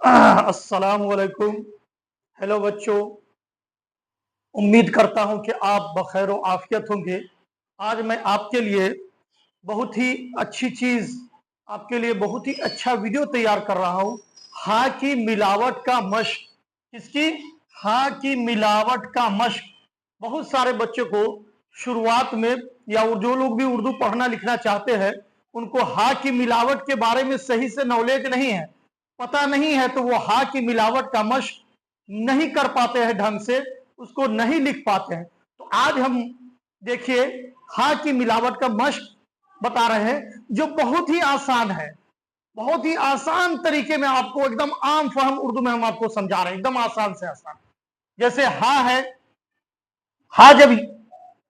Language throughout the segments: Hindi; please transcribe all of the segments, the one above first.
अस्सलाम वालेकुम। हेलो बच्चों, उम्मीद करता हूं कि आप बखैर आफियत होंगे। आज मैं आपके लिए बहुत ही अच्छी चीज, आपके लिए बहुत ही अच्छा वीडियो तैयार कर रहा हूं। हाँ की मिलावट का मश्क। किसकी? हाँ की मिलावट का मश्क। बहुत सारे बच्चों को शुरुआत में, या जो लोग भी उर्दू पढ़ना लिखना चाहते हैं, उनको हाँ की मिलावट के बारे में सही से नॉलेज नहीं है, पता नहीं है, तो वो हाँ की मिलावट का मश्क नहीं कर पाते हैं, ढंग से उसको नहीं लिख पाते हैं। तो आज हम देखिए हाँ की मिलावट का मश्क बता रहे हैं, जो बहुत ही आसान है। बहुत ही आसान तरीके में आपको, एकदम आम फहम उर्दू में हम आपको समझा रहे हैं, एकदम आसान से आसान। जैसे हाँ है, हाँ जब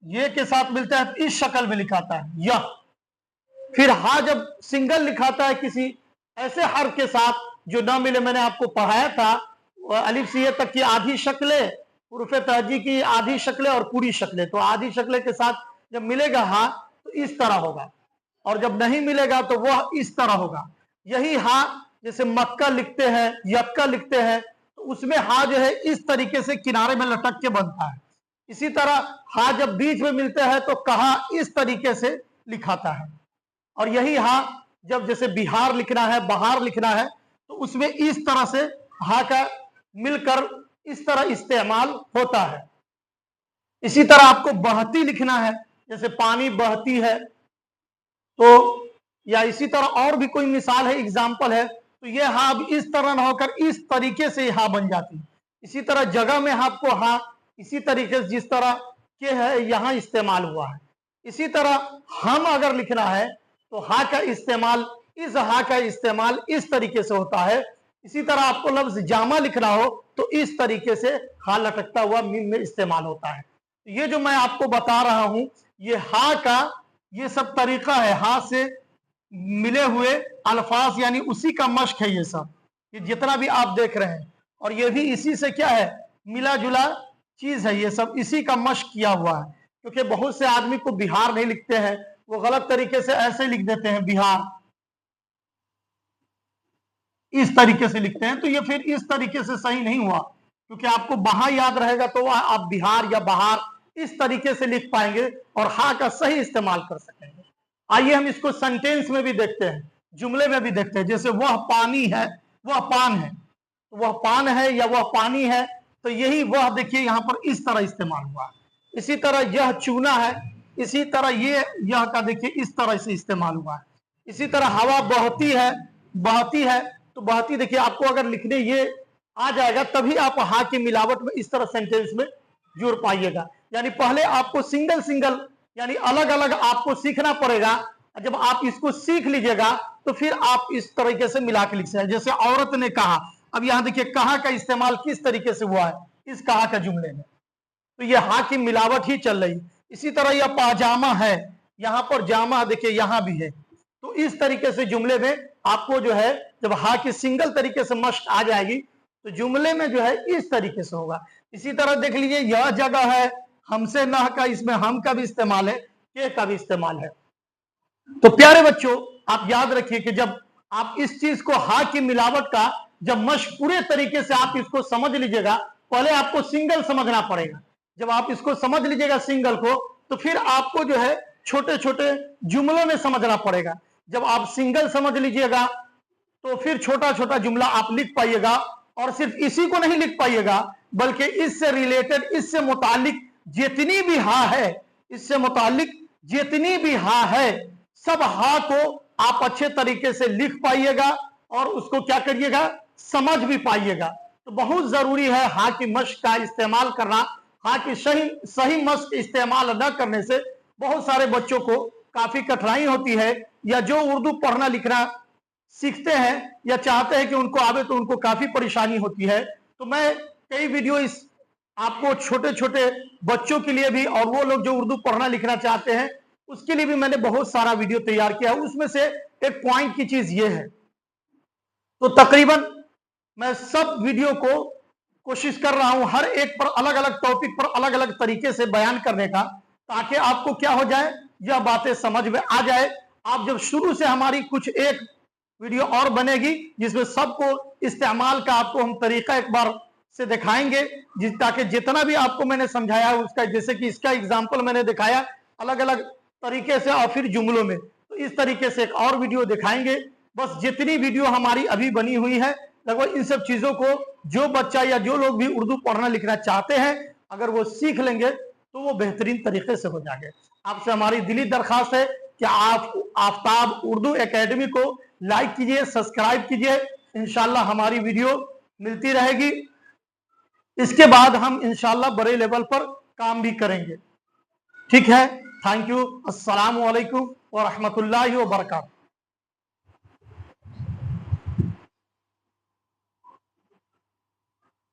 ये के साथ मिलता है तो इस शक्ल में लिखाता है यह। फिर हाँ जब सिंगल लिखाता है किसी ऐसे हर्फ के साथ जो ना मिले, मैंने आपको पढ़ाया था अलिफ से ये तक की आधी शक्लें, उर्फ तहजी की आधी शक्लें और पूरी शक्लें। तो आधी शक्लें के साथ जब मिलेगा हाँ तो इस तरह होगा, और जब नहीं मिलेगा तो वह इस तरह होगा। यही हाँ, जैसे मक्का लिखते हैं, यक्का लिखते हैं, तो उसमें हाँ जो है इस तरीके से किनारे में लटक के बनता है। इसी तरह हाँ जब बीच में मिलते हैं तो कहा इस तरीके से लिखाता है। और यही हाँ जब जैसे बिहार लिखना है, बहार लिखना है, तो उसमें इस तरह से हाँ का मिलकर इस तरह इस्तेमाल होता है। इसी तरह आपको बहती लिखना है, जैसे पानी बहती है, तो या इसी तरह और भी कोई मिसाल है, एग्जाम्पल है, तो ये हाँ अब इस तरह ना होकर इस तरीके से हाँ बन जाती है। इसी तरह जगह में आपको हाँ इसी तरीके से जिस तरह के है यहाँ इस्तेमाल हुआ है। इसी तरह हम अगर लिखना है तो हाँ का इस्तेमाल, इस हाँ का इस्तेमाल इस तरीके से होता है। इसी तरह आपको लफ्ज जामा लिखना हो तो इस तरीके से हाँ लटकता हुआ मीम में इस्तेमाल होता है। ये जो मैं आपको बता रहा हूं, ये हाँ का ये सब तरीका है, हाँ से मिले हुए अल्फाज, यानी उसी का मश्क है ये सब, ये जितना भी आप देख रहे हैं। और ये भी इसी से क्या है, मिला जुला चीज है, ये सब इसी का मश्क किया हुआ है। क्योंकि बहुत से आदमी को बिहार नहीं लिखते हैं, वो गलत तरीके से ऐसे लिख देते हैं बिहार, इस तरीके से लिखते हैं, तो ये फिर इस तरीके से सही नहीं हुआ। क्योंकि आपको बहा याद रहेगा तो वह आप बिहार या बहार इस तरीके से लिख पाएंगे और हा का सही इस्तेमाल कर सकेंगे। आइए हम इसको सेंटेंस में भी देखते हैं, जुमले में भी देखते हैं। जैसे वह पानी है, वह पान है, वह पान है या वह पानी है, तो यही वह देखिए यहां पर इस तरह इस्तेमाल हुआ। इसी तरह यह चूना है, इसी तरह ये यह का देखिए इस तरह से इस्तेमाल हुआ है। इसी तरह हवा बहती है, बहती है, तो बहती देखिए आपको अगर लिखने ये आ जाएगा तभी आप हाँ की मिलावट में इस तरह सेंटेंस में जोड़ पाइएगा। यानी पहले आपको सिंगल सिंगल यानी अलग अलग आपको सीखना पड़ेगा। जब आप इसको सीख लीजिएगा तो फिर आप इस तरीके से मिला के लिख सकते हैं। जैसे औरत ने कहा, अब यहां देखिए कहा का इस्तेमाल किस तरीके से हुआ है इस कहा का जुमले में, तो ये हाँ की मिलावट ही चल रही। इसी तरह यह पाजामा है, यहां पर जामा देखिए यहां भी है, तो इस तरीके से जुमले में आपको जो है जब हाँ की सिंगल तरीके से मश्क आ जाएगी तो जुमले में जो है इस तरीके से होगा। इसी तरह देख लीजिए यह जगह है, हमसे ना का, इसमें हम का भी इस्तेमाल है, के का भी इस्तेमाल है। तो प्यारे बच्चों आप याद रखिए कि जब आप इस चीज को हाँ की मिलावट का जब मश्क पूरे तरीके से आप इसको समझ लीजिएगा, पहले आपको सिंगल समझना पड़ेगा। जब आप इसको समझ लीजिएगा सिंगल को, तो फिर आपको जो है छोटे छोटे जुमलों में समझना पड़ेगा। जब आप सिंगल समझ लीजिएगा तो फिर छोटा छोटा जुमला आप लिख पाइएगा। और सिर्फ इसी को नहीं लिख पाइएगा, बल्कि इससे रिलेटेड, इससे मुतालिक जितनी भी हाँ है, इससे मुतालिक जितनी भी हाँ है, सब हाँ को आप अच्छे तरीके से लिख पाइएगा और उसको क्या करिएगा, समझ भी पाइएगा। तो बहुत जरूरी है हाँ की मश्क का इस्तेमाल करना। हाँ की सही मश्क इस्तेमाल न करने से बहुत सारे बच्चों को काफी कठिनाई होती है, या जो उर्दू पढ़ना लिखना सीखते हैं या चाहते हैं कि उनको आवे तो उनको काफी परेशानी होती है। तो मैं कई वीडियो इस आपको छोटे छोटे बच्चों के लिए भी, और वो लोग जो उर्दू पढ़ना लिखना चाहते हैं उसके लिए भी मैंने बहुत सारा वीडियो तैयार किया है। उसमें से एक पॉइंट की चीज ये है, तो तकरीबन मैं सब वीडियो को कोशिश कर रहा हूं हर एक पर अलग अलग टॉपिक पर अलग अलग तरीके से बयान करने का, ताकि आपको क्या हो जाए, यह बातें समझ में आ जाए। आप जब शुरू से हमारी कुछ एक वीडियो और बनेगी जिसमें सबको इस्तेमाल का आपको हम तरीका एक बार से दिखाएंगे, ताकि जितना भी आपको मैंने समझाया उसका, जैसे कि इसका एग्जाम्पल मैंने दिखाया अलग अलग तरीके से और फिर जुमलों में, तो इस तरीके से एक और वीडियो दिखाएंगे। बस जितनी वीडियो हमारी अभी बनी हुई है लगभग इन सब चीजों को जो बच्चा या जो लोग भी उर्दू पढ़ना लिखना चाहते हैं अगर वो सीख लेंगे तो वो बेहतरीन तरीके से हो जाएंगे। आपसे हमारी दिली दरखास्त है कि आप आफ्ताब उर्दू एकेडमी को लाइक कीजिए, सब्सक्राइब कीजिए। इंशाल्लाह हमारी वीडियो मिलती रहेगी। इसके बाद हम इंशाल्लाह बड़े लेवल पर काम भी करेंगे। ठीक है, थैंक यू। अस्सलामु अलैकुम व रहमतुल्लाहि व बरकातहू।